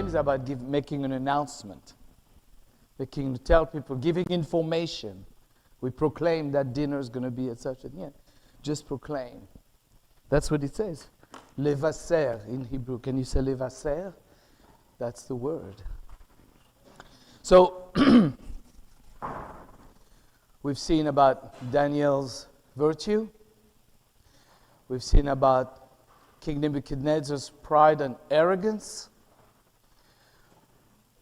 proclaim is about making an announcement, making tell people, giving information. We proclaim that dinner is going to be at such a just proclaim. That's what it says. Levaser in Hebrew. Can you say levaser? That's the word. So we've seen about Daniel's virtue. We've seen about King Nebuchadnezzar's pride and arrogance.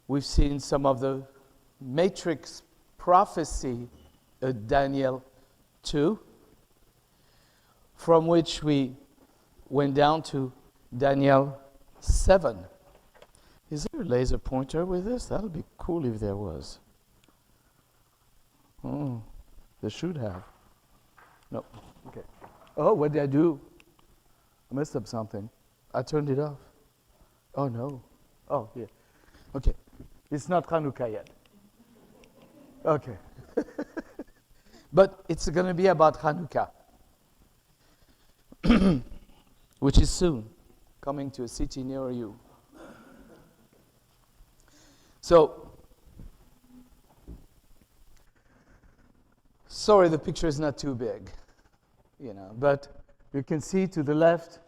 We've seen some of the matrix prophecy of Daniel 2, from which we went down to Daniel 7. Is there a laser pointer with this? That would be cool if there was. Oh, they should have. No. Okay. Oh, what did I do? I messed up something. I turned it off. Oh, no. Oh, yeah. Okay. It's not Chanukkah yet. Okay. But it's going to be about Chanukkah, which is soon coming to a city near you. So, sorry the picture is not too big, but you can see to the left,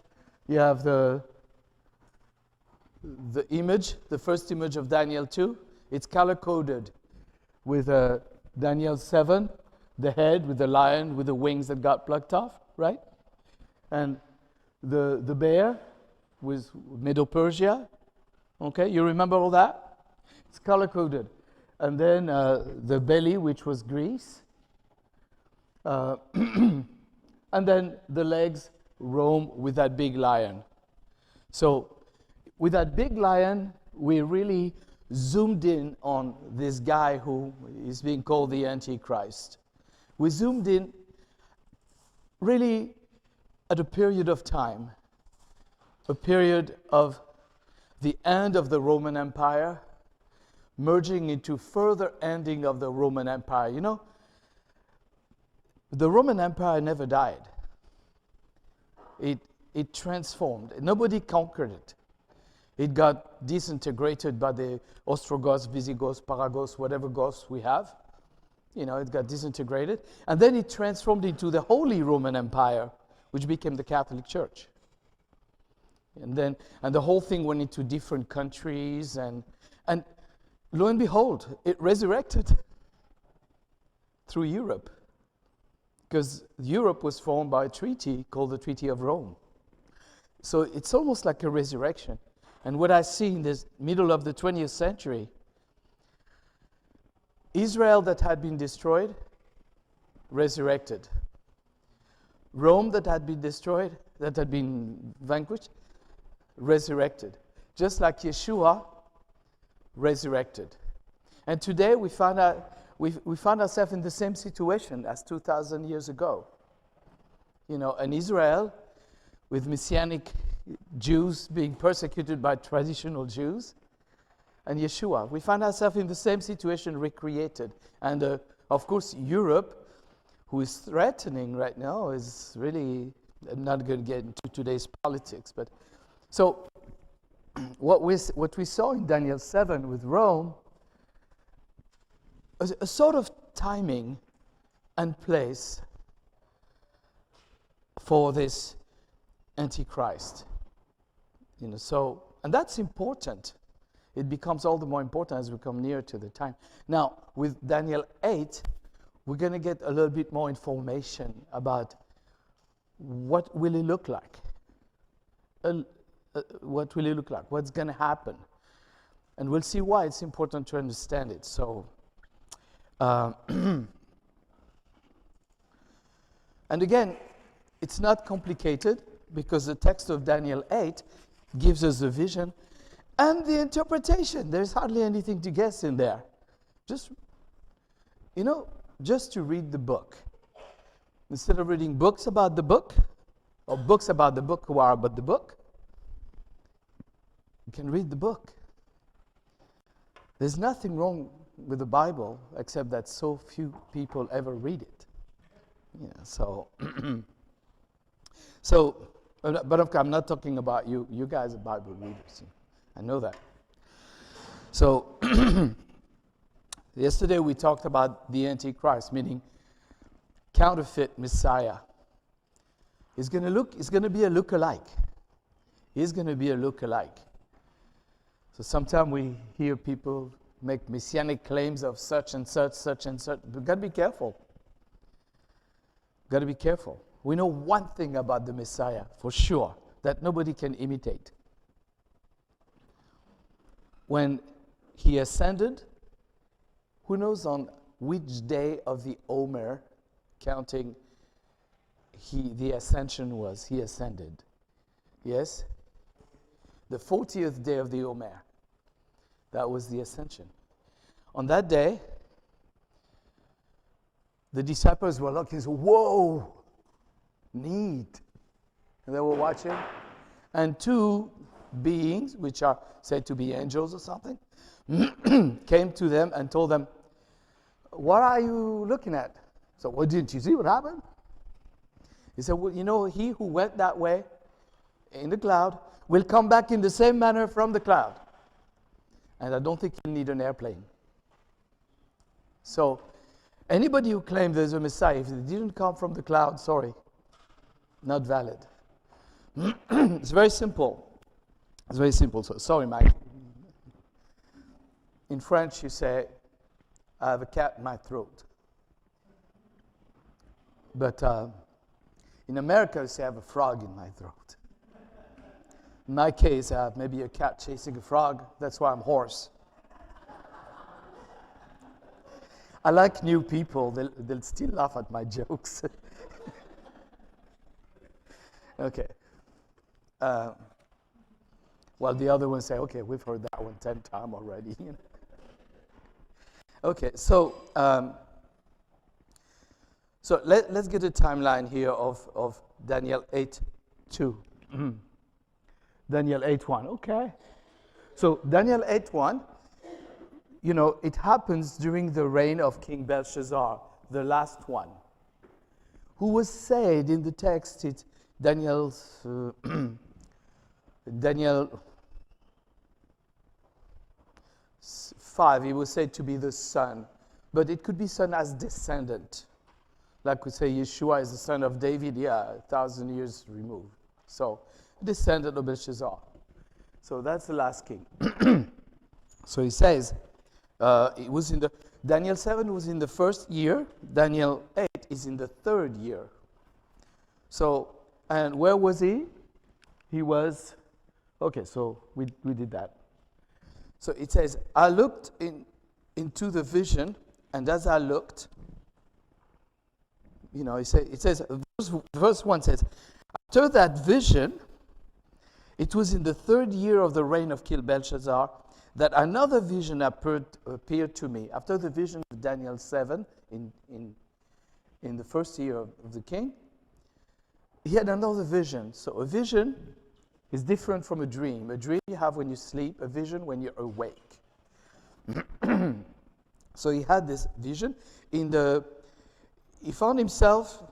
you have the image, the first image of Daniel 2. It's color-coded with Daniel 7, the head with the lion with the wings that got plucked off, right? And the bear with Medo-Persia. Okay, you remember all that? It's color-coded. And then the belly, which was Greece. And then the legs, Rome, with that big lion. So with that big lion, we really zoomed in on this guy who is being called the Antichrist. We zoomed in really at a period of time, a period of the end of the Roman Empire, merging into further ending of the Roman Empire. The Roman Empire never died. It transformed. Nobody conquered it. It got disintegrated by the Ostrogoths, Visigoths, Paragoths, whatever Goths we have. It got disintegrated. And then it transformed into the Holy Roman Empire, which became the Catholic Church. And the whole thing went into different countries, and lo and behold, it resurrected through Europe. Because Europe was formed by a treaty called the Treaty of Rome. So it's almost like a resurrection. And what I see in the middle of the 20th century, Israel that had been destroyed, resurrected. Rome that had been destroyed, that had been vanquished, resurrected. Just like Yeshua, resurrected. And today we find ourselves in the same situation as 2,000 years ago. An Israel with Messianic Jews being persecuted by traditional Jews, and Yeshua. We find ourselves in the same situation recreated. And of course, Europe, who is threatening right now, is really, I'm not going to get into today's politics, but so what we saw in Daniel 7 with Rome, a sort of timing and place for this Antichrist. And that's important. It becomes all the more important as we come near to the time. Now, with Daniel 8, we're going to get a little bit more information about what will it look like. What will it look like? What's going to happen? And we'll see why it's important to understand it. So, and again, it's not complicated because the text of Daniel 8 gives us the vision and the interpretation. There's hardly anything to guess in there. Just to read the book. Instead of reading books about the book, or books about the book who are about the book, you can read the book. There's nothing wrong with the Bible except that so few people ever read it. But of course, I'm not talking about you. You guys are Bible readers. I know that. So yesterday we talked about the Antichrist, meaning counterfeit Messiah. He's going to be a look-alike. He's going to be a look-alike. So sometimes we hear people make messianic claims of such and such, such and such. We've got to be careful. Got to be careful. We know one thing about the Messiah, for sure, that nobody can imitate. When he ascended, who knows on which day of the Omer counting the ascension was? He ascended. Yes? The 40th day of the Omer. That was the ascension. On that day, the disciples were looking, so, whoa, neat. And they were watching. And two beings, which are said to be angels or something, came to them and told them, what are you looking at? So, well, didn't you see what happened? He said, well, you know, he who went that way in the cloud will come back in the same manner from the cloud. And I don't think you need an airplane. So, anybody who claims there's a Messiah, if they didn't come from the cloud, sorry, not valid. It's very simple. It's very simple. So, sorry, Mike. In French, you say, I have a cat in my throat. But in America, you say, I have a frog in my throat. In my case, I have maybe a cat chasing a frog. That's why I'm hoarse. I like new people. They'll still laugh at my jokes. Okay. Well, the other ones say, okay, we've heard that one 10 times already. Okay, so let's get a timeline here of Daniel 8:2. Daniel 8:1, okay. So Daniel 8:1, you know, it happens during the reign of King Belshazzar, the last one, who was said in the text, it's Daniel 5, he was said to be the son, but it could be son as descendant. Like we say, Yeshua is the son of David, 1,000 years removed. So, descendant of Belshazzar. So that's the last king. So he says, it was in the Daniel 7 was in the first year. Daniel 8 is in the third year. So, and where was he? He was, okay, so we did that. So it says, I looked into the vision, and as I looked, you know, it says verse 1 says, after that vision, it was in the third year of the reign of King Belshazzar that another vision appeared to me. After the vision of Daniel 7 in the first year of the king, he had another vision. So a vision is different from a dream. A dream you have when you sleep, a vision when you're awake. So he had this vision. He found himself,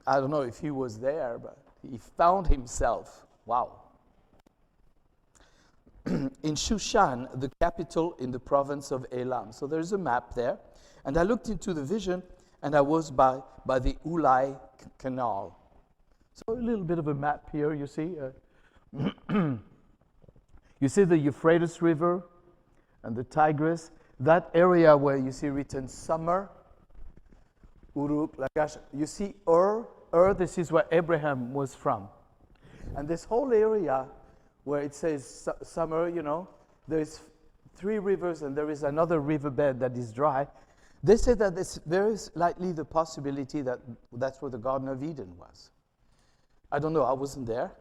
I don't know if he was there, but he found himself, wow, in Shushan, the capital in the province of Elam. So there's a map there. And I looked into the vision, and I was by the Ulai Canal. So a little bit of a map here, you see. You see the Euphrates River and the Tigris. That area where you see written summer, Uruk, Lagash. You see Ur, this is where Abraham was from. And this whole area where it says summer, you know, there's 3 rivers and there is another riverbed that is dry. They say that it's very likely the possibility that that's where the Garden of Eden was. I don't know, I wasn't there.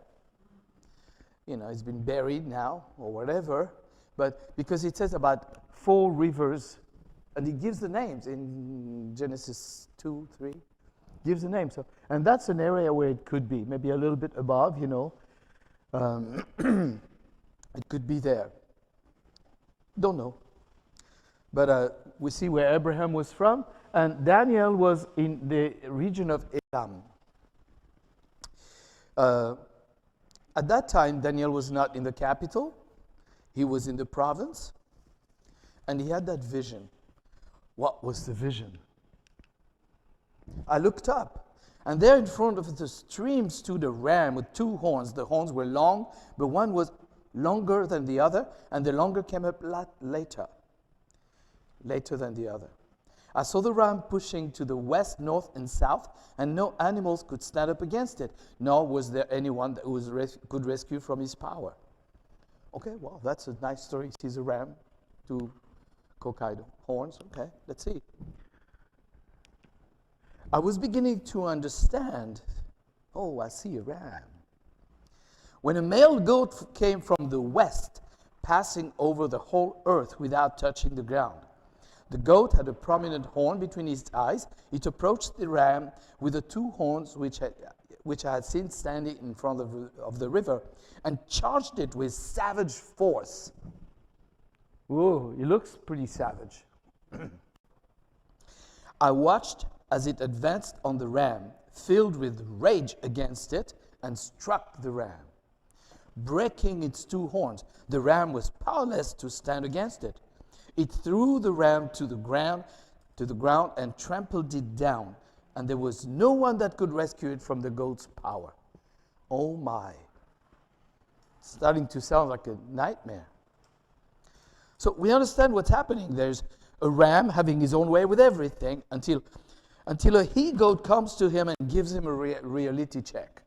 You know, it's been buried now or whatever. But because it says about 4 rivers, and it gives the names in Genesis 2, 3, gives the names. So, and that's an area where it could be, maybe a little bit above, you know. It could be there. Don't know. But we see where Abraham was from, and Daniel was in the region of Elam. At that time, Daniel was not in the capital. He was in the province. And he had that vision. What was the vision? I looked up, and there in front of the stream stood a ram with 2 horns. The horns were long, but one was longer than the other, and the longer came up later than the other. I saw the ram pushing to the west, north, and south, and no animals could stand up against it, nor was there anyone that could rescue from his power. Okay, well, that's a nice story. He sees a ram, 2 cockeyed horns. Okay, let's see. I was beginning to understand. Oh, I see a ram. When a male goat came from the west, passing over the whole earth without touching the ground. The goat had a prominent horn between his eyes. It approached the ram with the 2 horns which I had seen standing in front of the river, and charged it with savage force. Whoa, he looks pretty savage. I watched as it advanced on the ram, filled with rage against it, and struck the ram, breaking its 2 horns. The ram was powerless to stand against it. It threw the ram to the ground and trampled it down, and there was no one that could rescue it from the goat's power. Oh my. It's starting to sound like a nightmare. So we understand what's happening. There's a ram having his own way with everything until a he-goat comes to him and gives him a reality check.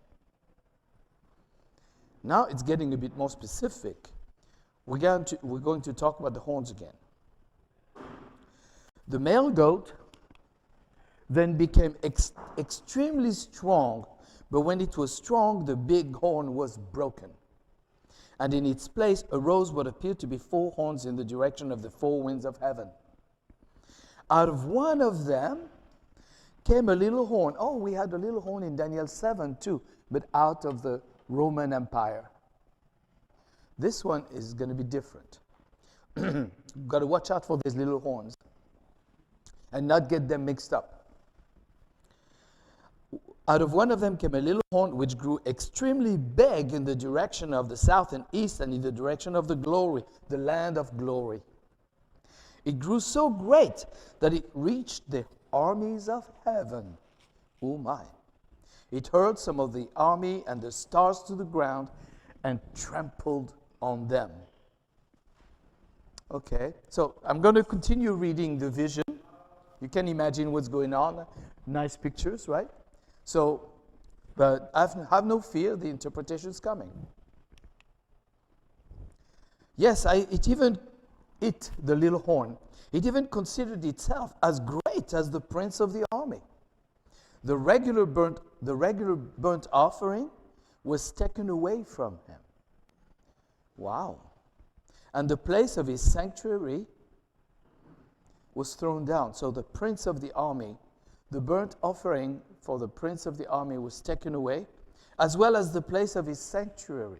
Now it's getting a bit more specific. We're going to talk about the horns again. The male goat then became extremely strong, but when it was strong, the big horn was broken. And in its place arose what appeared to be 4 horns in the direction of the 4 winds of heaven. Out of one of them came a little horn. Oh, we had a little horn in Daniel 7 too, but out of the Roman Empire. This one is going to be different. You've got to watch out for these little horns and not get them mixed up. Out of one of them came a little horn which grew extremely big in the direction of the south and east, and in the direction of the glory, the land of glory. It grew so great that it reached the armies of heaven. Oh my. It hurled some of the army and the stars to the ground and trampled on them. Okay, so I'm going to continue reading the vision. You can imagine what's going on. Nice pictures, right? So, but have no fear, the interpretation is coming. Yes, the little horn. It even considered itself as great as the prince of the army. The regular burnt offering was taken away from him. Wow. And the place of his sanctuary was thrown down. So the prince of the army, the burnt offering for the prince of the army was taken away, as well as the place of his sanctuary.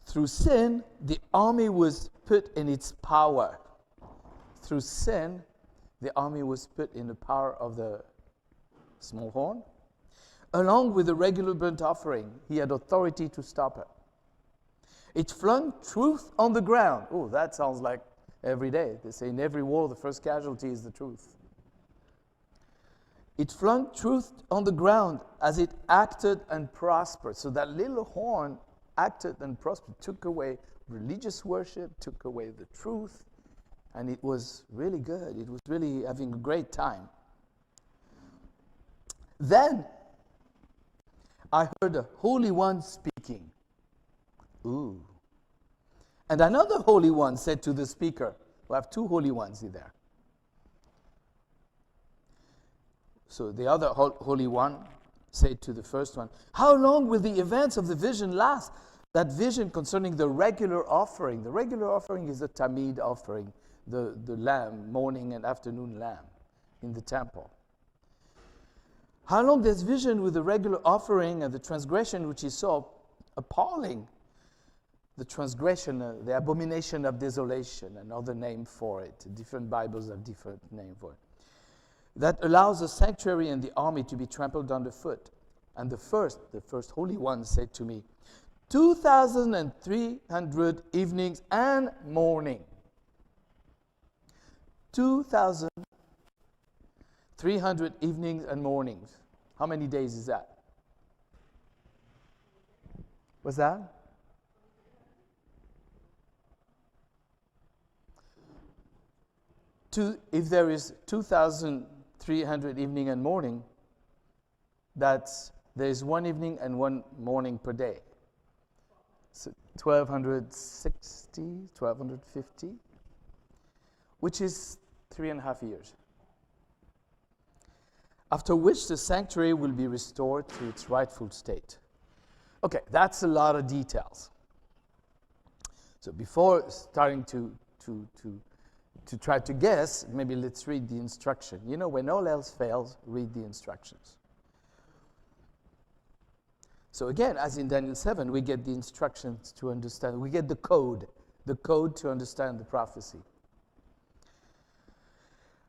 Through sin, the army was put in its power. Through sin, the army was put in the power of the small horn. Along with the regular burnt offering, he had authority to stop it. It flung truth on the ground. Oh, that sounds like every day. They say in every war, the first casualty is the truth. It flung truth on the ground as it acted and prospered. So that little horn acted and prospered, took away religious worship, took away the truth, and it was really good. It was really having a great time. Then I heard a Holy One speaking. Ooh. And another Holy One said to the speaker, we have 2 Holy Ones in there. So the other Holy One said to the first one, how long will the events of the vision last? That vision concerning the regular offering. The regular offering is the Tamid offering, the lamb, morning and afternoon lamb in the temple. How long this vision with the regular offering and the transgression which is so appalling? The transgression, the abomination of desolation, another name for it. Different Bibles have different name for it. That allows the sanctuary and the army to be trampled underfoot. And the first Holy One said to me, 2,300 evenings and morning. 2,300 evenings and mornings. How many days is that? What's that? If there is 2,300 evening and morning, there is one evening and one morning per day. So 1,260, 1,250, which is 3.5 years. After which the sanctuary will be restored to its rightful state. Okay, that's a lot of details. So before starting to try to guess, maybe let's read the instruction. You know, when all else fails, read the instructions. So again, as in Daniel 7, we get the instructions to understand. We get the code to understand the prophecy.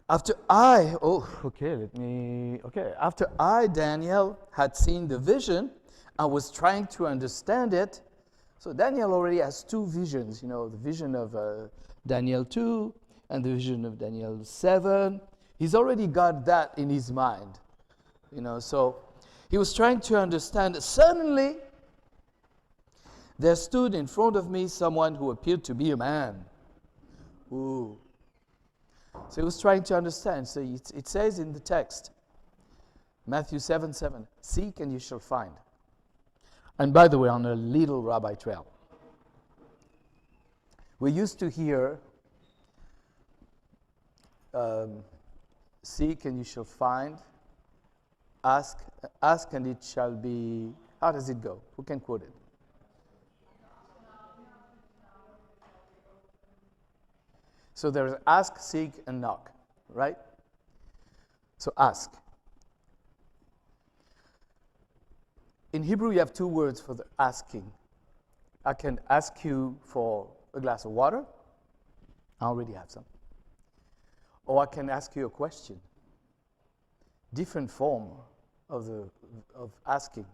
After I, Daniel, had seen the vision, I was trying to understand it. So Daniel already has two visions, you know, the vision of Daniel 2 and the vision of Daniel 7. He's already got that in his mind, you know, so he was trying to understand. Suddenly, there stood in front of me someone who appeared to be a man. Ooh. So he was trying to understand. So it says in the text, Matthew 7:7, seek and you shall find. And by the way, on a little rabbi trail. We used to hear, seek and you shall find, ask and it shall be. How does it go? Who can quote it? So there's ask, seek, and knock, right? So ask. In Hebrew, you have two words for the asking. I can ask you for a glass of water. I already have some. Or I can ask you a question. Different form of asking.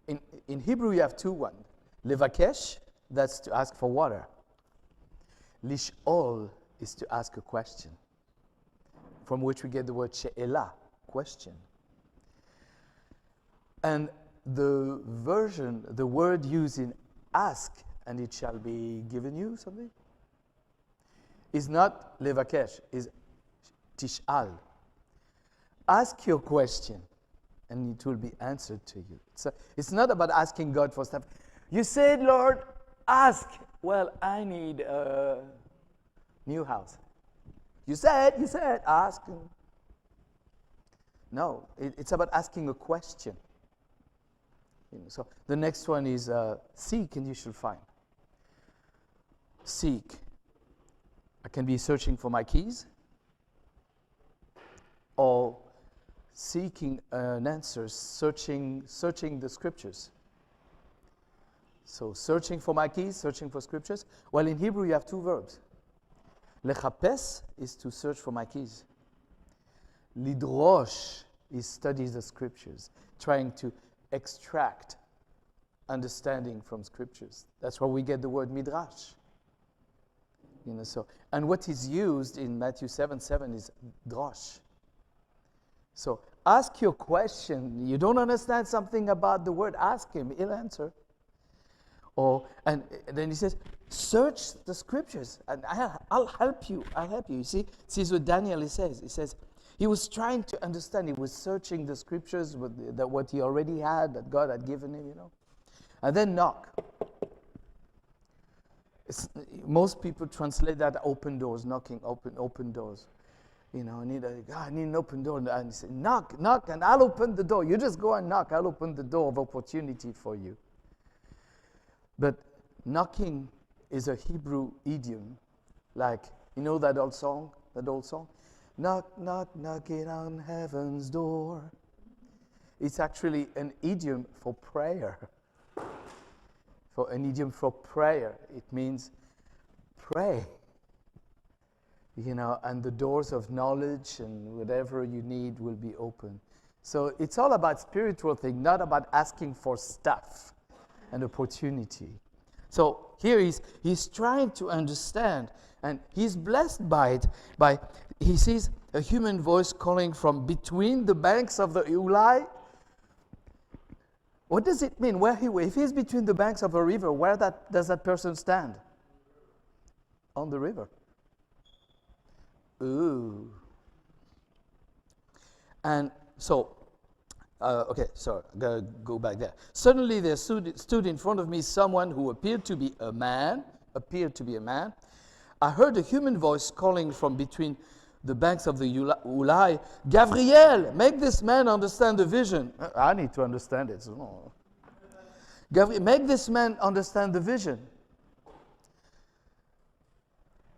In Hebrew, you have two ones. Levakesh, that's to ask for water. Lish'ol is to ask a question, from which we get the word she'elah, question. And the word used in ask, and it shall be given you, something, is not levakesh, is tish'al. Ask your question, and it will be answered to you. So it's not about asking God for stuff. You said, Lord, ask. Well, I need a new house. You said, ask. No, it's about asking a question. So the next one is seek and you shall find. Seek. I can be searching for my keys or seeking an answer, searching the scriptures. So searching for my keys, searching for scriptures. Well, in Hebrew you have two verbs. Lechapes is to search for my keys. Lidrosh is study the scriptures, trying to extract understanding from scriptures. That's where we get the word midrash. So, and what is used in Matthew 7:7 is drosh. So ask your question. You don't understand something about the word, ask him, he'll answer. And then he says, search the scriptures, and I'll help you. You see, this is what Daniel says. He says, he was trying to understand. He was searching the scriptures, what he already had, that God had given him, And then knock. Most people translate that open doors, knocking, open doors. I need an open door. And he said, knock, and I'll open the door. You just go and knock. I'll open the door of opportunity for you. But knocking is a Hebrew idiom, like, that old song? Knock, knock, knocking on heaven's door. It's actually an idiom for prayer. It means pray. And the doors of knowledge and whatever you need will be open. So it's all about spiritual thing, not about asking for stuff. an opportunity. So here he's trying to understand, and he's blessed by it. He sees a human voice calling from between the banks of the Ulai. What does it mean? If he's between the banks of a river, where does that person stand? On the river. Ooh. And so, okay, sorry, I'm going to go back there. Suddenly there stood in front of me someone who appeared to be a man. I heard a human voice calling from between the banks of the Ulai, Gabriel, make this man understand the vision. I need to understand it. So. Gabriel, make this man understand the vision.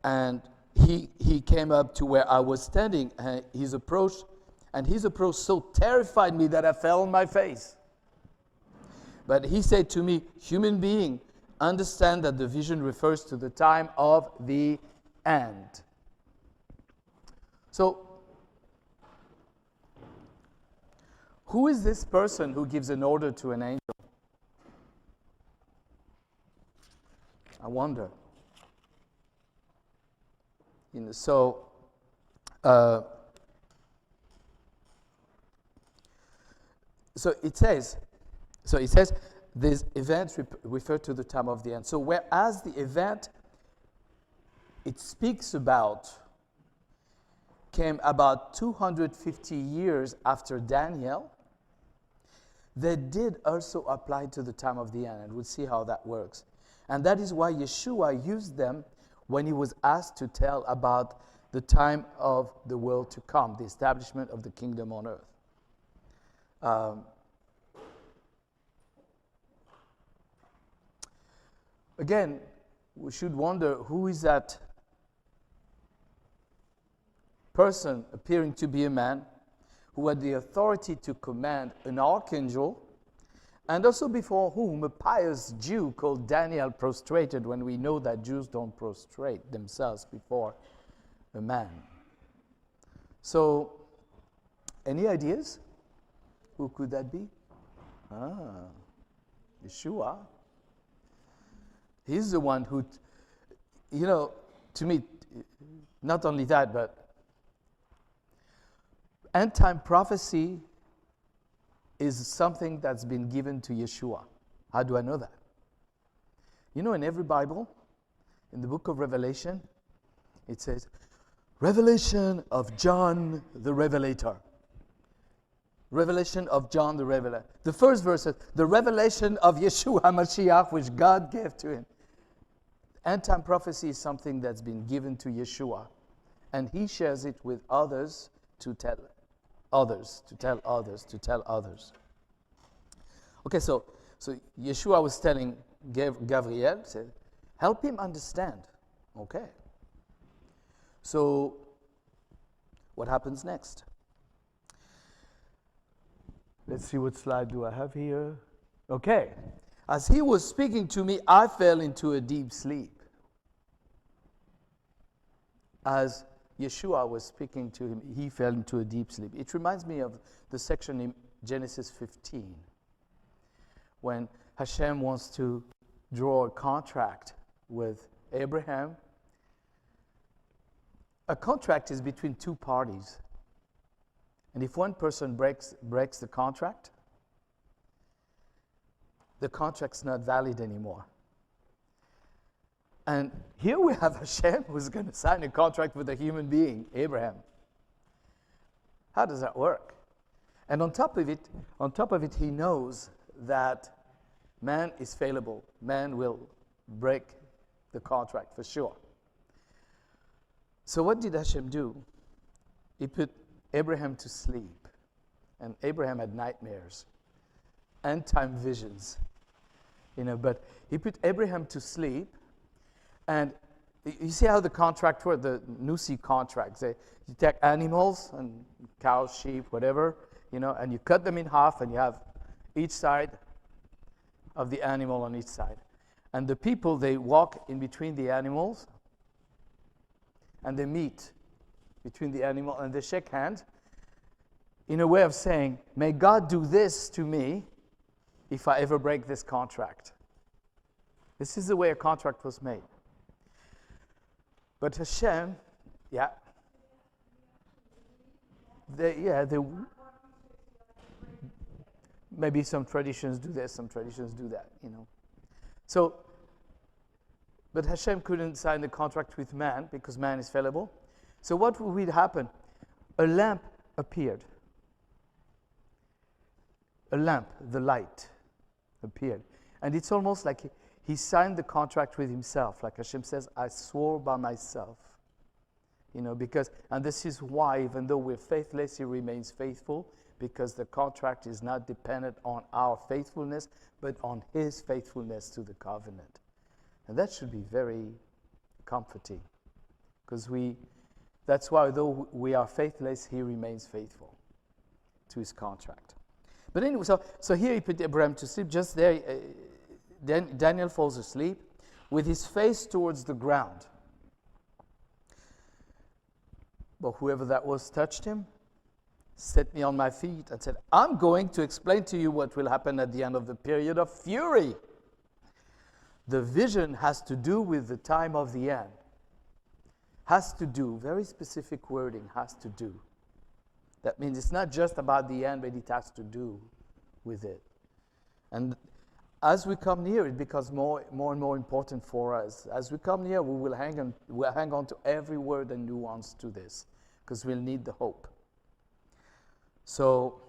And he came up to where I was standing, and his approach so terrified me that I fell on my face. But he said to me, human being, understand that the vision refers to the time of the end. So, who is this person who gives an order to an angel? I wonder. So it says, these events refer to the time of the end. So whereas the event it speaks about came about 250 years after Daniel, they did also apply to the time of the end, and we'll see how that works. And that is why Yeshua used them when he was asked to tell about the time of the world to come, the establishment of the kingdom on earth. Again, we should wonder, who is that person appearing to be a man who had the authority to command an archangel, and also before whom a pious Jew called Daniel prostrated, when we know that Jews don't prostrate themselves before a man. So, any ideas? Who could that be? Yeshua. He's the one who, to me, not only that, but end-time prophecy is something that's been given to Yeshua. How do I know that? In every Bible, in the book of Revelation, it says, Revelation of John the Revelator. Revelation of John the Revelator. The first verse says, the revelation of Yeshua HaMashiach, which God gave to him. End-time prophecy is something that's been given to Yeshua, and he shares it with others to tell others, to tell others, to tell others. Okay, so Yeshua was telling Gabriel, said, help him understand. Okay. So, what happens next? Let's see, what slide do I have here? Okay. As he was speaking to me, I fell into a deep sleep. As Yeshua was speaking to him, he fell into a deep sleep. It reminds me of the section in Genesis 15, when Hashem wants to draw a contract with Abraham. A contract is between two parties. And if one person breaks the contract's not valid anymore. And here we have Hashem who's going to sign a contract with a human being, Abraham. How does that work? And on top of it, he knows that man is fallible. Man will break the contract for sure. So what did Hashem do? He put Abraham to sleep. And Abraham had nightmares, end-time visions. But he put Abraham to sleep. And you see how the contract works, the Nusi contracts. You take animals, and cows, sheep, whatever, and you cut them in half, and you have each side of the animal on each side. And the people, they walk in between the animals, and they meet between the animal, and they shake hands in a way of saying, may God do this to me if I ever break this contract. This is the way a contract was made. But Hashem, yeah, maybe some traditions do this, some traditions do that, So, but Hashem couldn't sign the contract with man because man is fallible. So what would happen? A lamp appeared. A lamp, the light, appeared. And it's almost like he signed the contract with himself. Like Hashem says, I swore by myself. Because, and this is why, even though we're faithless, he remains faithful, because the contract is not dependent on our faithfulness, but on his faithfulness to the covenant. And that should be very comforting, because that's why, though we are faithless, he remains faithful to his contract. But anyway, so here he put Abraham to sleep. Just there, Daniel falls asleep with his face towards the ground. But whoever that was touched him, set me on my feet, and said, I'm going to explain to you what will happen at the end of the period of fury. The vision has to do with the time of the end. Has to do, very specific wording, has to do. That means it's not just about the end, but it has to do with it. And as we come near, it becomes more and more important for us. As we come near, we'll hang on to every word and nuance to this, because we'll need the hope. So,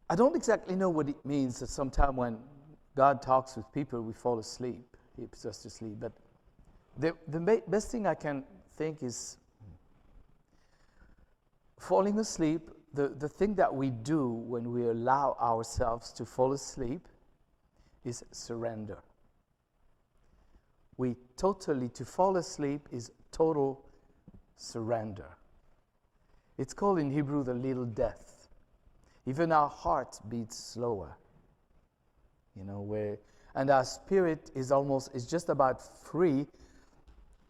I don't exactly know what it means that sometimes when God talks with people, we fall asleep. He puts us to sleep. But the best thing I can think is falling asleep. The thing that we do when we allow ourselves to fall asleep is surrender. To fall asleep is total surrender. It's called in Hebrew the little death. Even our heart beats slower. And our spirit is just about free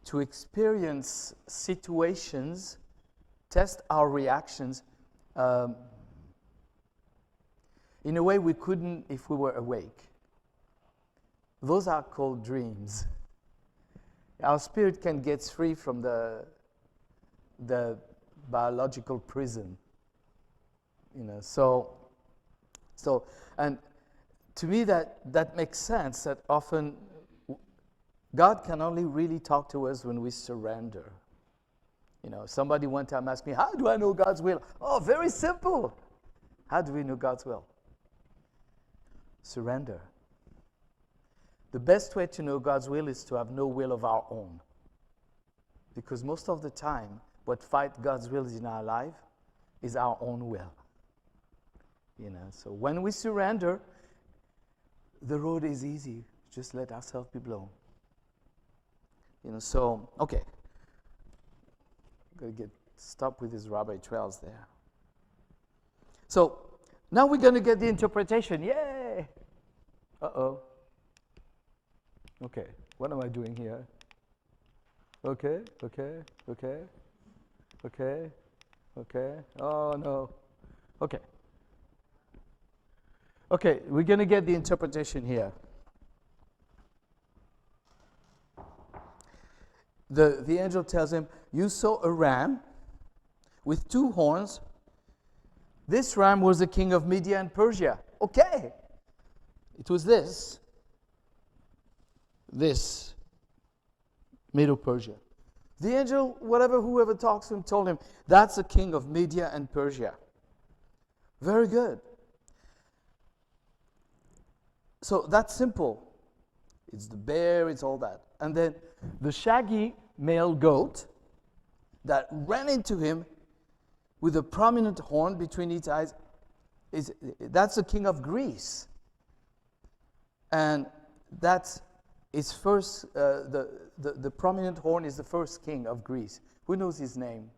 to experience situations, test our reactions, in a way we couldn't if we were awake. Those are called dreams. Our spirit can get free from the biological prison. So and to me that makes sense, that often God can only really talk to us when we surrender. Somebody one time asked me, how do I know God's will? Oh, very simple. How do we know God's will? Surrender. The best way to know God's will is to have no will of our own. Because most of the time, what fights God's will in our life is our own will. So when we surrender, the road is easy. Just let ourselves be blown. So, okay. I'm going to stop with these rabbi trails there. So, now we're going to get the interpretation. Yay! Uh-oh. Okay, what am I doing here? Okay. Oh, no. Okay, we're going to get the interpretation here. The angel tells him, you saw a ram with two horns. This ram was the king of Media and Persia. Okay. It was this Medo-Persia. The angel, whoever talks to him, told him, that's the king of Media and Persia. Very good. So that's simple. It's the bear, it's all that. And then the shaggy male goat that ran into him with a prominent horn between its eyes, that's the king of Greece. And that's his first, the prominent horn is the first king of Greece. Who knows his name?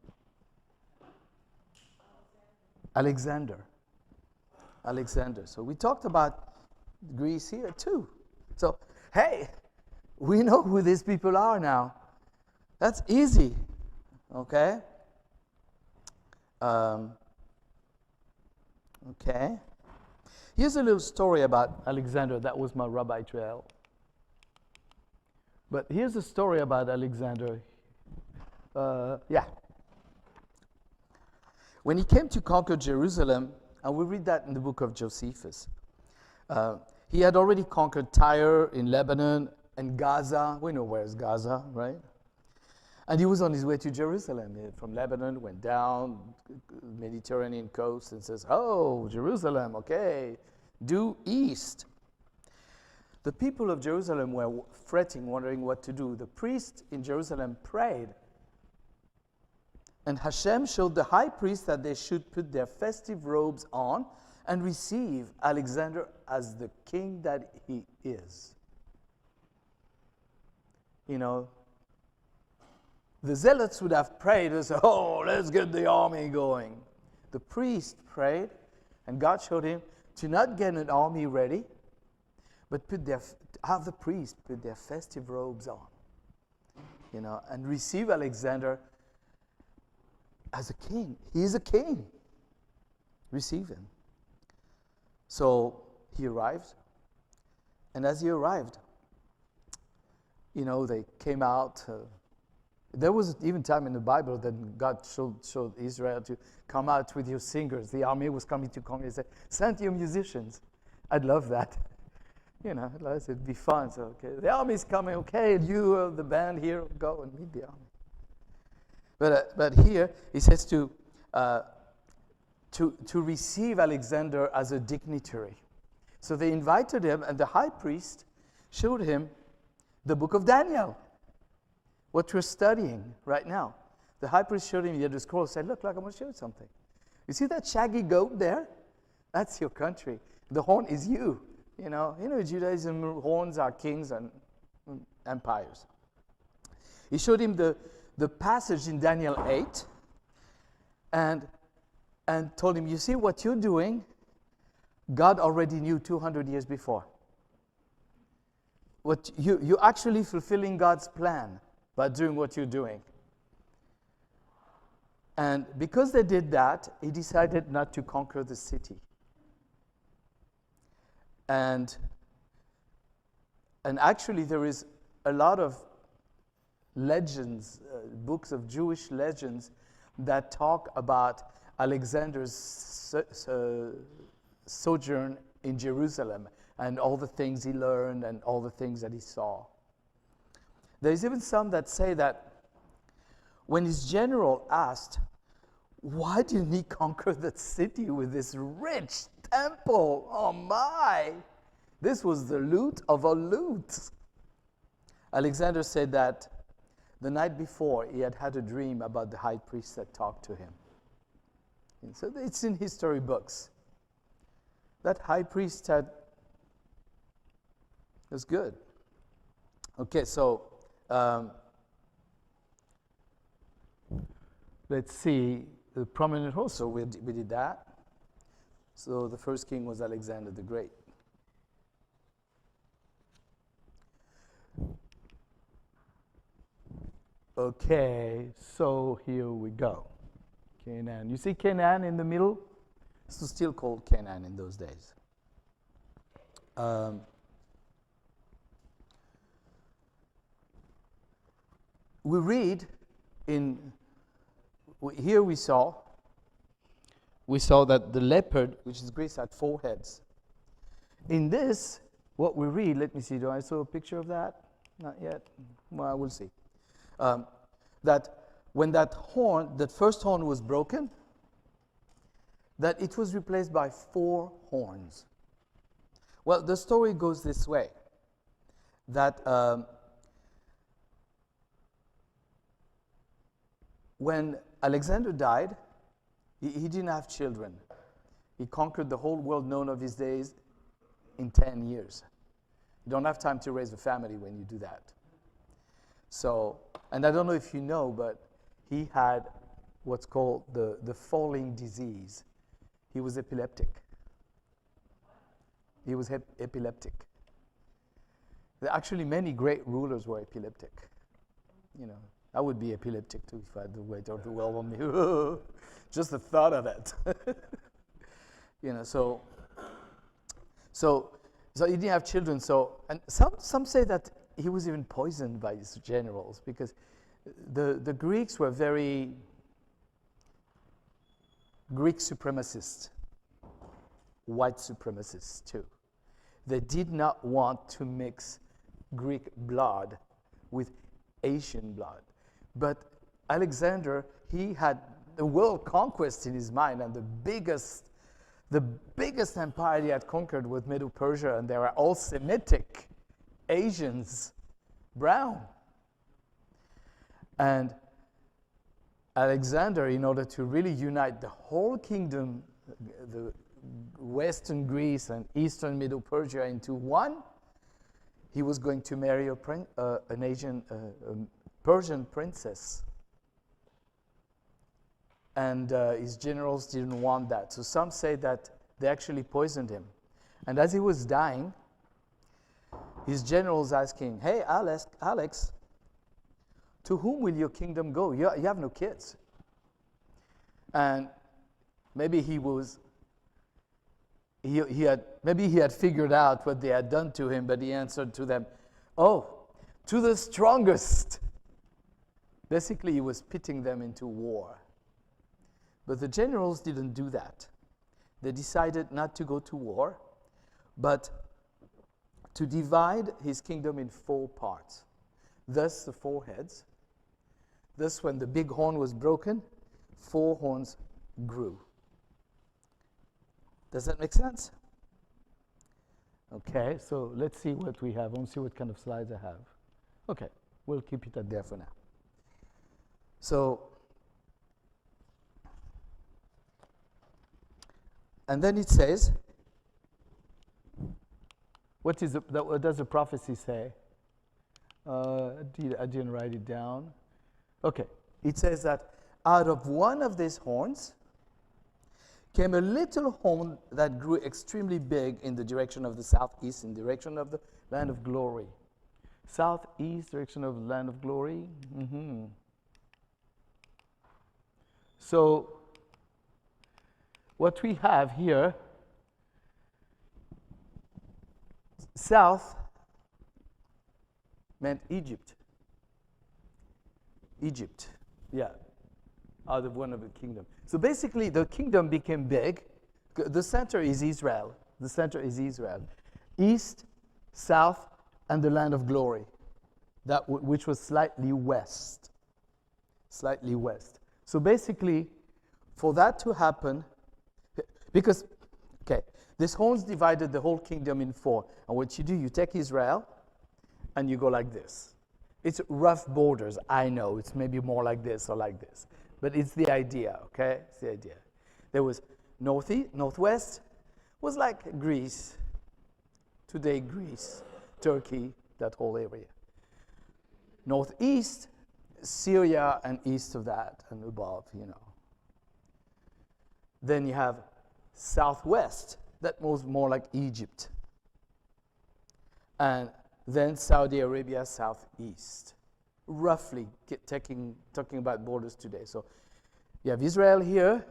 Alexander. So we talked about Greece here too. So, hey, we know who these people are now. That's easy, okay? Here's a little story about Alexander. That was my Rabbi trail. But here's a story about Alexander. When he came to conquer Jerusalem, and we read that in the book of Josephus, he had already conquered Tyre in Lebanon and Gaza. We know where's Gaza, right? And he was on his way to Jerusalem. From Lebanon, went down Mediterranean coast and says, oh, Jerusalem, okay, due east. The people of Jerusalem were fretting, wondering what to do. The priest in Jerusalem prayed. And Hashem showed the high priest that they should put their festive robes on and receive Alexander as the king that he is. You know, the zealots would have prayed and said, oh, let's get the army going. The priest prayed, and God showed him to not get an army ready, but have the priest put their festive robes on, you know, and receive Alexander as a king. He is a king. Receive him. So he arrived, and as he arrived, you know, they came out. There was even time in the Bible that God showed Israel to come out with your singers. The army was coming to conquer. He said, send your musicians. I'd love that. You know, it'd be fun. So, okay, the army's coming. Okay, you, the band here, go and meet the army. But here, he says to receive Alexander as a dignitary. So they invited him, and the high priest showed him the book of Daniel, what we're studying right now. The high priest showed him, he had the scroll, said, look, I'm going to show you something. You see that shaggy goat there? That's your country. The horn is you. You know, Judaism, horns are kings and empires. He showed him the passage in Daniel 8 and told him, you see what you're doing, God already knew 200 years before. What you're actually fulfilling God's plan by doing what you're doing. And because they did that, he decided not to conquer the city. And actually there is a lot of legends, books of Jewish legends that talk about Alexander's sojourn in Jerusalem and all the things he learned and all the things that he saw. There's even some that say that when his general asked, why didn't he conquer the city with this rich temple? Oh my! This was the loot of a loot. Alexander said that the night before he had had a dream about the high priest that talked to him. And so it's in history books. That high priest was good. Okay, so let's see the prominent horse. So we did that. So the first king was Alexander the Great. Okay, so here we go. Canaan. You see Canaan in the middle? This was still called Canaan in those days. We read here we saw that the leopard, which is Greece, had 4 heads. In this, what we read, let me see, do I saw a picture of that? Not yet. Well, we'll see. That when that first horn was broken, that it was replaced by 4 horns. Well, the story goes this way, that when Alexander died, he didn't have children. He conquered the whole world known of his days in 10 years. You don't have time to raise a family when you do that. So, and I don't know if you know, but he had what's called the falling disease. He was epileptic. He was epileptic. Actually, many great rulers were epileptic. You know, I would be epileptic too if I had the weight of the world on me. Just the thought of it. You know, so So he didn't have children. And some say that he was even poisoned by his generals, because the Greeks were very Greek supremacists, white supremacists too. They did not want to mix Greek blood with Asian blood. But Alexander, he had the world conquest in his mind, and the biggest empire he had conquered was Middle Persia, and they were all Semitic, Asians, brown. And Alexander, in order to really unite the whole kingdom, the Western Greece and Eastern Middle Persia, into one, he was going to marry an Asian, Persian princess. And his generals didn't want that. So some say that they actually poisoned him. And as he was dying, his generals asking, "Hey, Alex, to whom will your kingdom go? You have no kids." And maybe he had figured out what they had done to him, but he answered to them, "Oh, to the strongest." Basically, he was pitting them into war. But the generals didn't do that. They decided not to go to war, but to divide his kingdom in 4 parts. Thus, the 4 heads. Thus, when the big horn was broken, 4 horns grew. Does that make sense? Okay, so let's see what we have. Let's see what kind of slides I have. Okay, we'll keep it at there for now. So, and then it says, what does the prophecy say? I didn't write it down. Okay, it says that out of one of these horns came a little horn that grew extremely big in the direction of the southeast, in the direction of the land of glory. Southeast, direction of the land of glory. Mm-hmm. So, what we have here, south meant Egypt. Egypt, yeah, out of one of the kingdom. So basically, the kingdom became big. The center is Israel. The center is Israel. East, south, and the land of glory, which was slightly west. Slightly west. So basically, for that to happen, because, okay, this horns divided the whole kingdom in 4. And what you do, you take Israel, and you go like this. It's rough borders, I know. It's maybe more like this or like this. But it's the idea, okay? It's the idea. There was northwest was like Greece. Today, Greece, Turkey, that whole area. Northeast, Syria, and east of that, and above, you know. Then you have southwest, that was more like Egypt. And then Saudi Arabia, southeast. Roughly talking about borders today. So you have Israel here,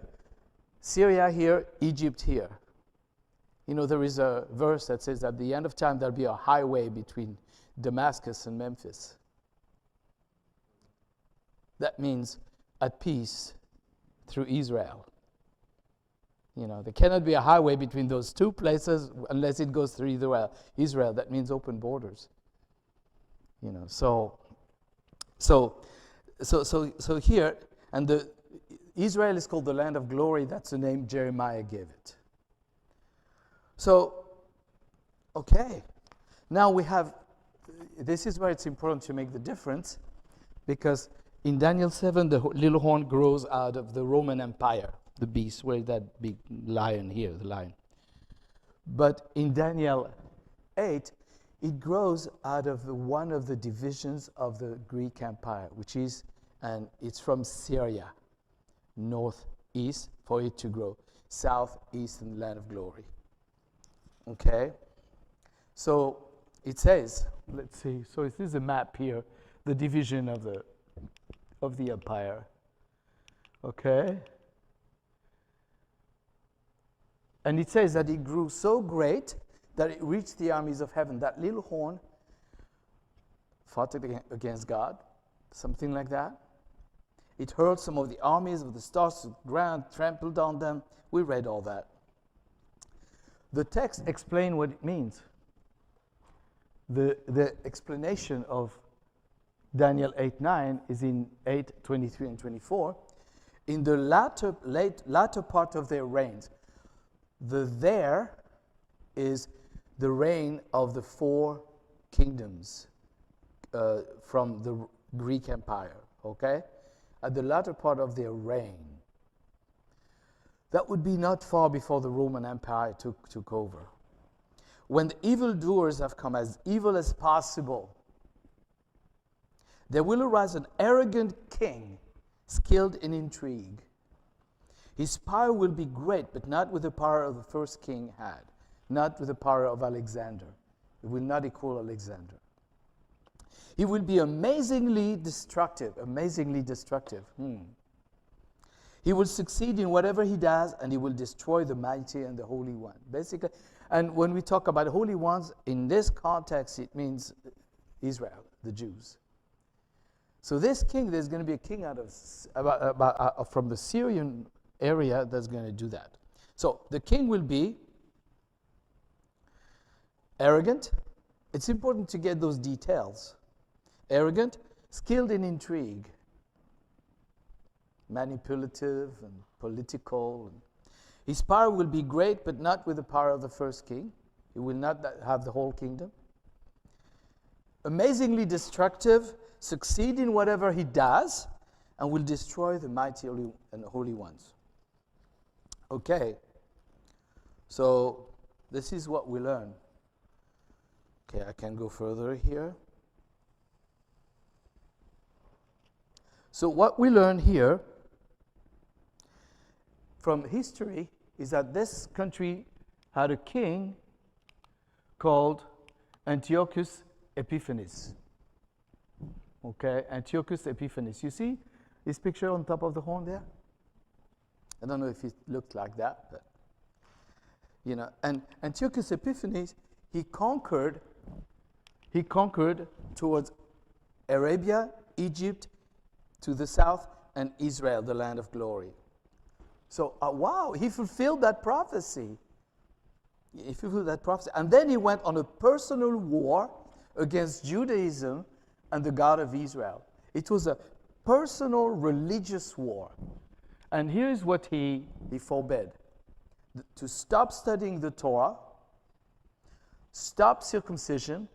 Syria here, Egypt here. You know, there is a verse that says at the end of time there'll be a highway between Damascus and Memphis. That means at peace through Israel. You know, there cannot be a highway between those 2 places unless it goes through Israel. That means open borders. You know, so here, and Israel is called the land of glory. That's the name Jeremiah gave it. So, okay, now we have. This is where it's important to make the difference, because in Daniel 7, the little horn grows out of the Roman Empire. The beast, where that big lion here, the lion. But in Daniel 8, it grows out of one of the divisions of the Greek Empire, which is, and it's from Syria, northeast, for it to grow, southeast in the land of glory. Okay? So it says, let's see, so this is a map here, the division of the empire. Okay? And it says that it grew so great that it reached the armies of heaven. That little horn fought against God, something like that. It hurled some of the armies of the stars to the ground, trampled on them. We read all that. The text explains what it means. The explanation of Daniel 8:9 is in 8:23 and 24. In the latter part of their reigns, there is the reign of the 4 kingdoms from the Greek Empire, okay? At the latter part of their reign. That would be not far before the Roman Empire took over. When the evildoers have come as evil as possible, there will arise an arrogant king, skilled in intrigue. His power will be great, but not with the power of the first king had, not with the power of Alexander. It will not equal Alexander. He will be amazingly destructive. He will succeed in whatever he does, and he will destroy the mighty and the Holy One. Basically, and when we talk about Holy Ones, in this context, it means Israel, the Jews. So this king, there's going to be a king from the Syrian area that's going to do that. So the king will be arrogant. It's important to get those details. Arrogant, skilled in intrigue, manipulative and political. His power will be great, but not with the power of the first king. He will not have the whole kingdom. Amazingly destructive, succeed in whatever he does, and will destroy the mighty and holy ones. Okay, so this is what we learn. Okay, I can go further here. So what we learn here from history is that this country had a king called Antiochus Epiphanes. Okay, Antiochus Epiphanes. You see his picture on top of the horn there? I don't know if it looked like that, but and Antiochus Epiphanes, he conquered towards Arabia, Egypt, to the south, and Israel, the land of glory. So, wow, he fulfilled that prophecy. And then he went on a personal war against Judaism and the God of Israel. It was a personal religious war. And here's what he forbade. To stop studying the Torah, stop circumcision,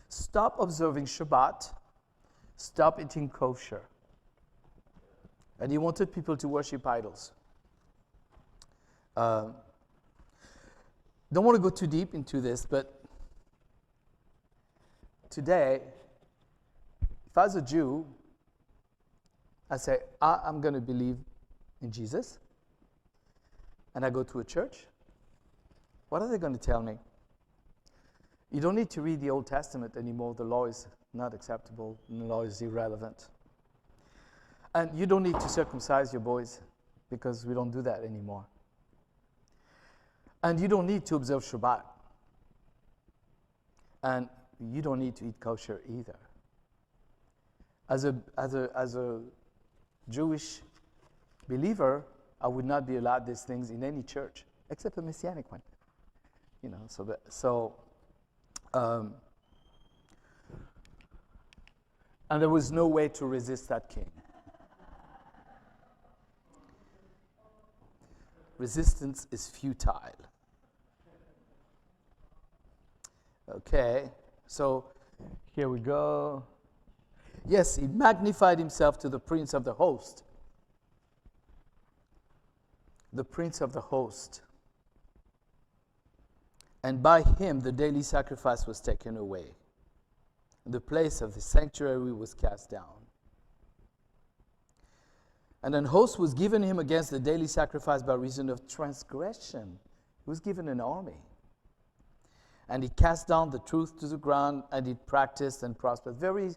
stop observing Shabbat, stop eating kosher. And he wanted people to worship idols. Don't want to go too deep into this, but today, if I was a Jew, I say, I'm going to believe in Jesus, and I go to a church, what are they going to tell me? You don't need to read the Old Testament anymore. The law is not acceptable, and the law is irrelevant. And you don't need to circumcise your boys, because we don't do that anymore. And you don't need to observe Shabbat. And you don't need to eat kosher either. As a Jewish believer, I would not be allowed these things in any church, except a Messianic one. And there was no way to resist that king. Resistance is futile. Okay, so here we go. Yes, he magnified himself to the prince of the host. The prince of the host. And by him the daily sacrifice was taken away. The place of the sanctuary was cast down. And an host was given him against the daily sacrifice by reason of transgression. He was given an army. And he cast down the truth to the ground, and he practiced and prospered. Very,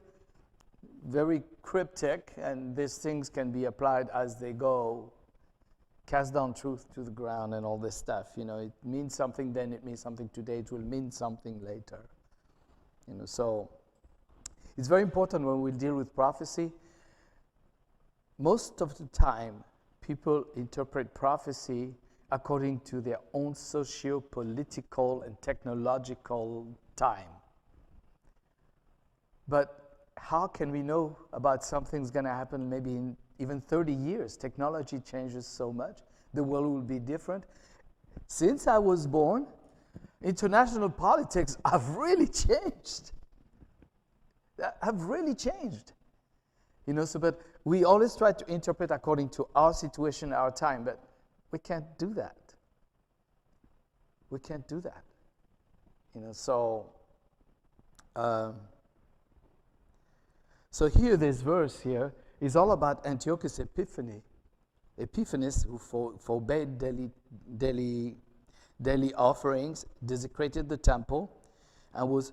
very cryptic, and these things can be applied as they go. cast down truth to the ground and all this stuff. It means something then, it means something today, it will mean something later. So it's very important when we deal with prophecy. Most of the time, people interpret prophecy according to their own socio-political and technological time. But how can we know about something's going to happen maybe in even 30 years? Technology changes so much. The world will be different. Since I was born, international politics have really changed. But we always try to interpret according to our situation, our time, but we can't do that. So here, this verse here is all about Antiochus Epiphanes, who forbade daily offerings, desecrated the temple, and was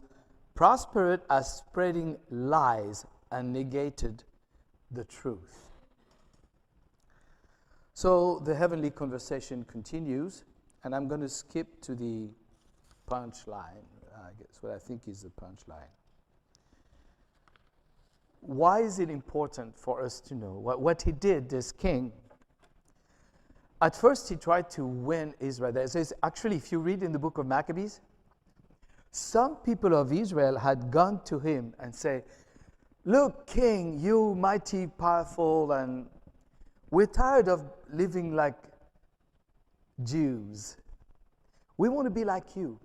prospered as spreading lies and negated the truth. So the heavenly conversation continues, and I'm going to skip to the punchline, I guess, what I think is the punchline. Why is it important for us to know what he did, this king? At first, he tried to win Israel. So actually, if you read in the book of Maccabees, some people of Israel had gone to him and say, "Look, king, you mighty, powerful, and we're tired of living like Jews. We want to be like you.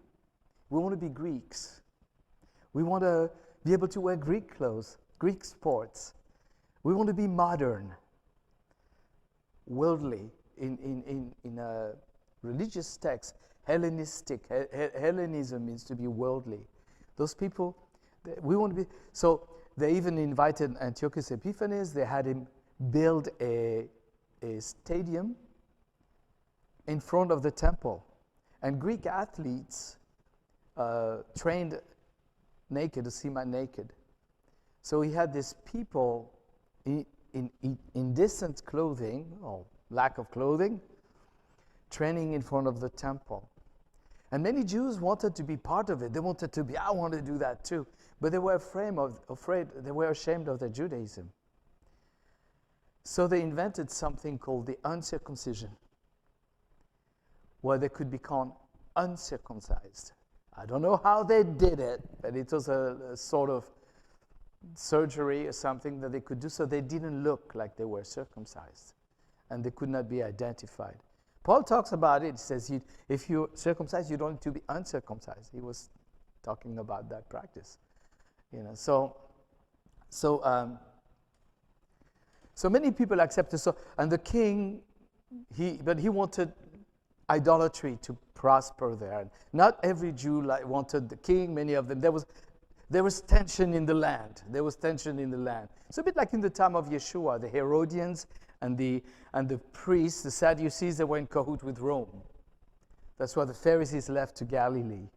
We want to be Greeks. We want to be able to wear Greek clothes, Greek sports. We want to be modern, worldly." In a religious text, Hellenistic. Hellenism means to be worldly. Those people, we want to be. So they even invited Antiochus Epiphanes. They had him build a stadium in front of the temple. And Greek athletes trained naked, semi-naked. So he had these people in decent clothing, or lack of clothing, training in front of the temple. And many Jews wanted to be part of it. They wanted to be, I want to do that too. But they were they were ashamed of their Judaism. So they invented something called the uncircumcision, where they could become uncircumcised. I don't know how they did it, but it was a sort of surgery or something that they could do so they didn't look like they were circumcised, and they could not be identified. Paul talks about it. He says, if you're circumcised, you don't need to be uncircumcised. He was talking about that practice. So many people accepted. So, and the king, he wanted idolatry to prosper there. Not every Jew wanted the king. Many of them, there was tension in the land. It's a bit like in the time of Yeshua, the Herodians and the priests, the Sadducees, they were in cahoot with Rome. That's why the Pharisees left to Galilee.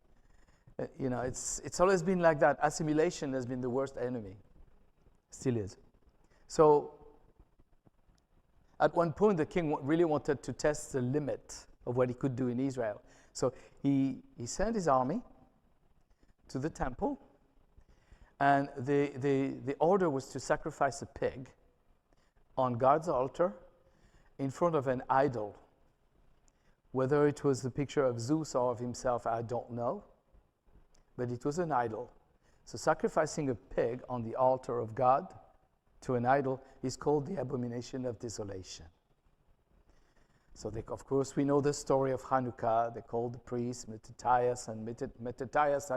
It's always been like that. Assimilation has been the worst enemy. Still is. So at one point, the king really wanted to test the limit of what he could do in Israel. So he sent his army to the temple, and the order was to sacrifice a pig on God's altar in front of an idol. Whether it was the picture of Zeus or of himself, I don't know. But it was an idol. So sacrificing a pig on the altar of God to an idol is called the abomination of desolation. So of course we know the story of Chanukkah. They called the priest Mattathias, and Mattathias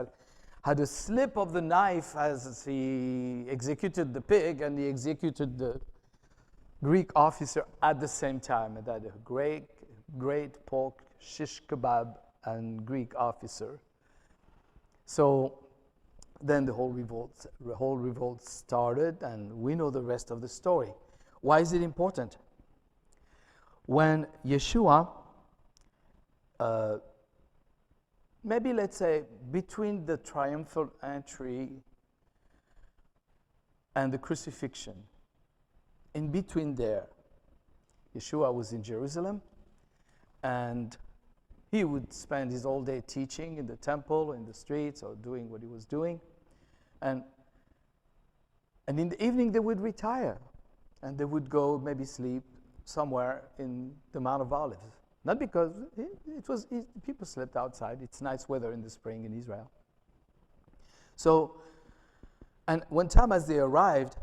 had a slip of the knife as he executed the pig, and he executed the Greek officer at the same time. And that a great pork shish kebab and Greek officer. So then the whole revolt started, and we know the rest of the story. Why is it important? When Yeshua, maybe let's say between the triumphal entry and the crucifixion, in between there, Yeshua was in Jerusalem, And he would spend his whole day teaching in the temple, in the streets, or doing what he was doing. And in the evening, they would retire. And they would go maybe sleep somewhere in the Mount of Olives. Not because people slept outside. It's nice weather in the spring in Israel. So, and one time as they arrived,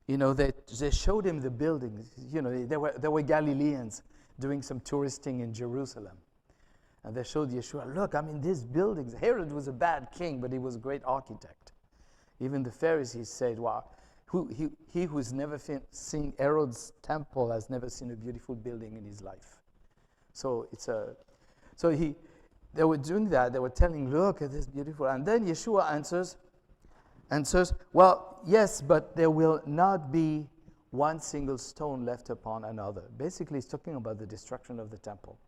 they showed him the buildings. They were Galileans doing some touristing in Jerusalem. And they showed Yeshua, look, these buildings. Herod was a bad king, but he was a great architect. Even the Pharisees said, wow, he who's never seen Herod's temple has never seen a beautiful building in his life. So they were doing that. They were telling, look at this beautiful. And then Yeshua answers, well, yes, but there will not be one single stone left upon another. Basically, he's talking about the destruction of the temple.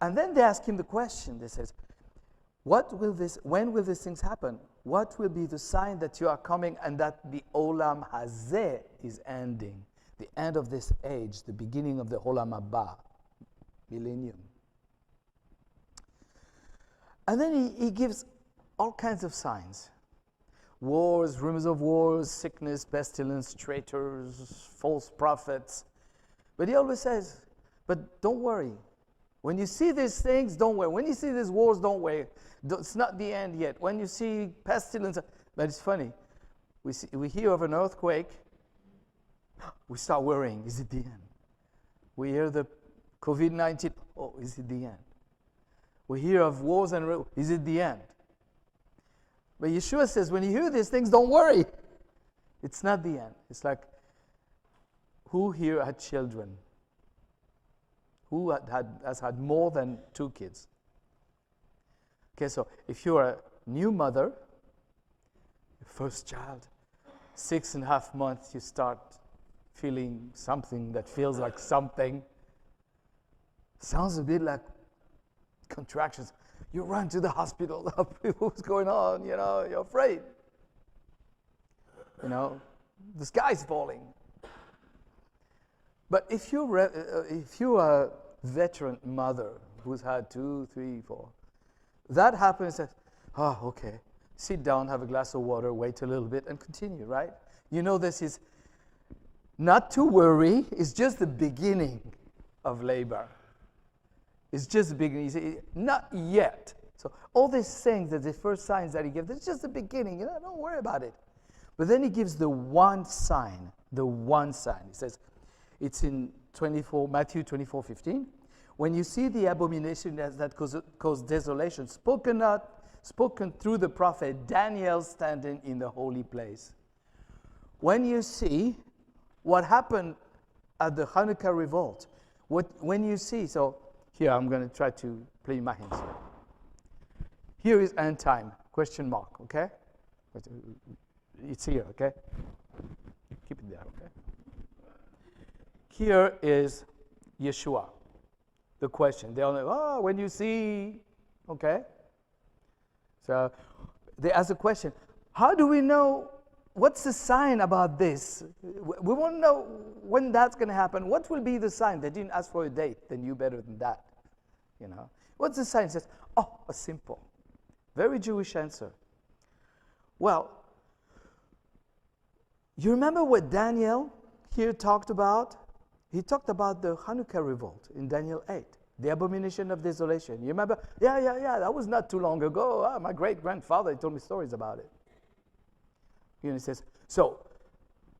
And then they ask him the question. They says, when will these things happen? What will be the sign that you are coming and that the Olam Hazeh is ending? The end of this age, the beginning of the Olam Haba, millennium. And then he gives all kinds of signs. Wars, rumors of wars, sickness, pestilence, traitors, false prophets. But he always says, but don't worry. When you see these things, don't worry. When you see these wars, don't worry. It's not the end yet. When you see pestilence, but it's funny. We hear of an earthquake, we start worrying, is it the end? We hear the COVID-19, oh, is it the end? We hear of wars and is it the end? But Yeshua says, when you hear these things, don't worry. It's not the end. It's like, who here had children? Who has had more than 2 kids? Okay, so if you're a new mother, your first child, 6.5 months, you start feeling something that feels like something. Sounds a bit like contractions. You run to the hospital. What's going on? You're afraid. The sky's falling. But if you're a veteran mother who's had 2, 3, 4, that happens. Okay, sit down, have a glass of water, wait a little bit, and continue. Right? This is not to worry. It's just the beginning of labor. It's just the beginning. You say, not yet. So all these things, the first signs that he gives, it's just the beginning. Don't worry about it. But then he gives the one sign. The one sign. He says, it's in Matthew 24:15. When you see the abomination that cause desolation, spoken through the prophet Daniel standing in the holy place. When you see what happened at the Chanukkah revolt, when you see, so here I'm going to try to play my hands. Here is end time, question mark, okay? It's here, okay? Keep it there, okay? Here is Yeshua. The question. They all know, when you see, okay? So they ask the question, how do we know, what's the sign about this? We want to know when that's going to happen. What will be the sign? They didn't ask for a date. They knew better than that. What's the sign? It says, a simple, very Jewish answer. Well, you remember what Daniel here talked about? He talked about the Chanukkah revolt in Daniel 8, the abomination of desolation. You remember? Yeah, that was not too long ago. My great-grandfather told me stories about it. He says, so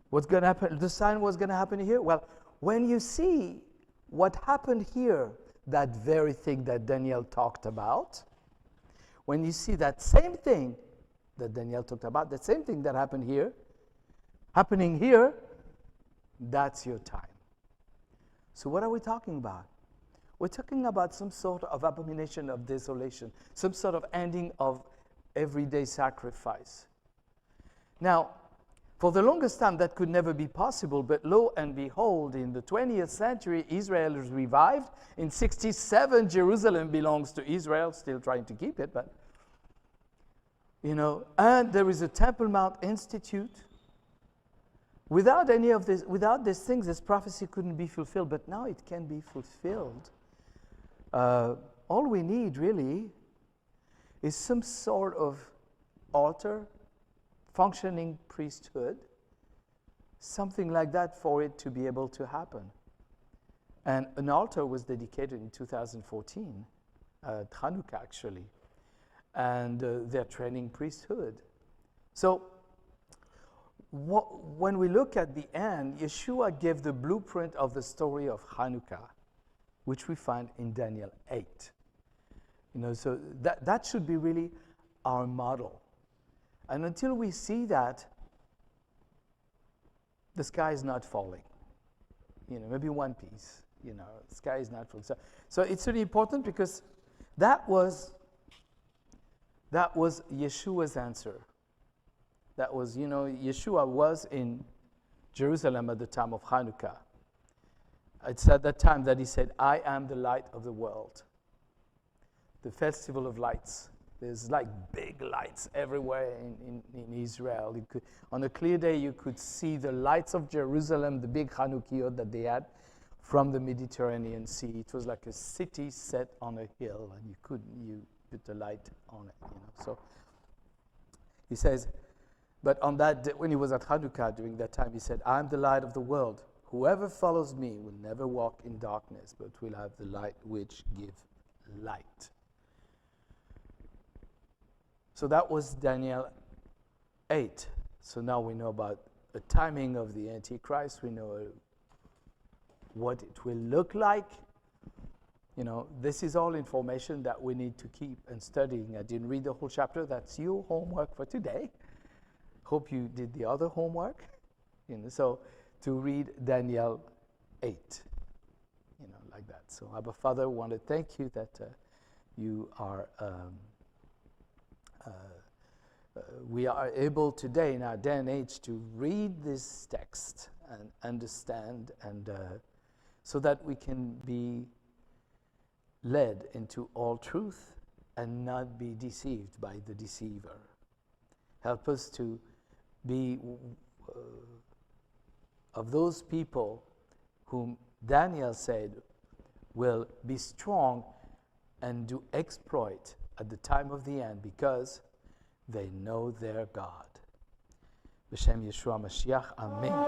what's going to happen? The sign was going to happen here? Well, when you see what happened here, that very thing that Daniel talked about, when you see that same thing that Daniel talked about, the same thing that happened here, happening here, that's your time. So what are we talking about? We're talking about some sort of abomination of desolation, some sort of ending of everyday sacrifice. Now, for the longest time, that could never be possible, but lo and behold, in the 20th century, Israel is revived. In 67, Jerusalem belongs to Israel, still trying to keep it, but, and there is a Temple Mount Institute Without any of this, without these things, this prophecy couldn't be fulfilled, but now it can be fulfilled. All we need really is some sort of altar, functioning priesthood, something like that for it to be able to happen. And an altar was dedicated in 2014, Chanukkah actually, and they're training priesthood. So when we look at the end, Yeshua gave the blueprint of the story of Hanukkah, which we find in Daniel 8. So that should be really our model. And until we see that, the sky is not falling. Maybe one piece. The sky is not falling. So it's really important because that was Yeshua's answer. That was, Yeshua was in Jerusalem at the time of Hanukkah. It's at that time that he said, I am the light of the world. The festival of lights. There's like big lights everywhere in Israel. On a clear day, you could see the lights of Jerusalem, the big Chanukiot that they had from the Mediterranean Sea. It was like a city set on a hill, and you put the light on it. So he says, but on that day, when he was at Hanukkah during that time, he said, I'm the light of the world. Whoever follows me will never walk in darkness, but will have the light which gives light. So that was Daniel 8. So now we know about the timing of the Antichrist. We know what it will look like. This is all information that we need to keep and studying. I didn't read the whole chapter. That's your homework for today. Hope you did the other homework. So to read Daniel 8, like that. So Abba Father, I want to thank you that you are... we are able today in our day and age to read this text and understand, and so that we can be led into all truth and not be deceived by the deceiver. Help us to be of those people whom Daniel said will be strong and do exploit at the time of the end because they know their God. B'Shem Yeshua Mashiach, Amen.